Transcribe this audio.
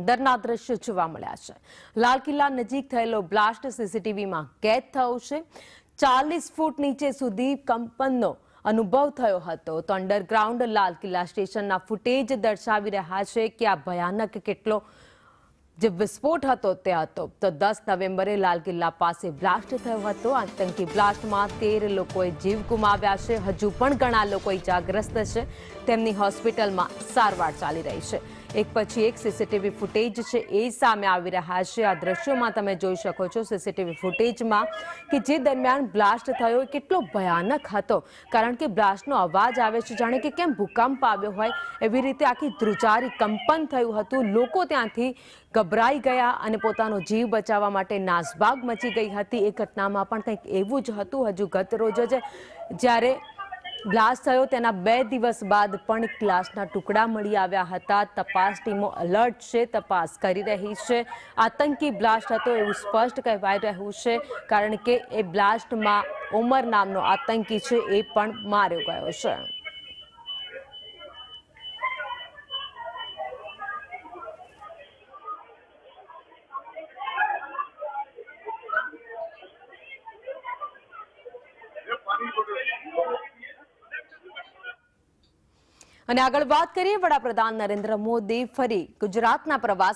અંદરના દ્રશ્યો જોવા મળ્યા છે। લાલ કિલ્લા નજીક થયેલો બ્લાસ્ટ સીસીટીવીમાં કેદ થયો છે। 40 ફૂટ નીચે સુધી કંપનનો અનુભવ થયો હતો। તો અંડરગ્રાઉન્ડ લાલ કિલ્લા સ્ટેશનના ફૂટેજ દર્શાવી રહ્યા છે કે આ ભયાનક કેટલો જે વિસ્ફોટ હતો તે હતો। તો 10 નવેમ્બરે લાલ કિલ્લા પાસે બ્લાસ્ટ થયો હતો। આતંકી બ્લાસ્ટમાં 13 લોકોએ જીવ ગુમાવ્યા છે। હજુ પણ ઘણા લોકો ઇજાગ્રસ્ત છે, તેમની હોસ્પિટલમાં સારવાર ચાલી રહી છે। એક પછી એક સીસીટીવી ફૂટેજ છે એ સામે આવી રહ્યા છે। આ દ્રશ્યોમાં તમે જોઈ શકો છો સીસીટીવી ફૂટેજમાં કે જે દરમિયાન બ્લાસ્ટ થયો કેટલો ભયાનક હતો, કારણ કે બ્લાસ્ટનો અવાજ આવે છે જાણે કે કેમ ભૂકંપ આવ્યો હોય એવી રીતે આખી ધ્રુજારી કંપન થયું હતું। લોકો ત્યાંથી ગભરાઈ ગયા અને પોતાનો જીવ બચાવવા માટે નાસભાગ મચી ગઈ હતી। એ ઘટનામાં પણ કંઈક એવું જ હતું। હજુ ગત રોજ જ જ્યારે બ્લાસ્ટ થયો તેના 2 દિવસ બાદ પણ એક લાશના ટુકડા મળી આવ્યા હતા। તપાસ ટીમો એલર્ટ છે, તપાસ કરી રહી છે। આતંકી બ્લાસ્ટ હતો એવું સ્પષ્ટ કહેવાઈ રહ્યું છે, કારણ કે એ બ્લાસ્ટમાં ઉમર નામનો આતંકી છે એ પણ માર્યો ગયો છે। અને આગળ વાત કરીએ, વડાપ્રધાન નરેન્દ્ર મોદી ફરી ગુજરાતના પ્રવાસ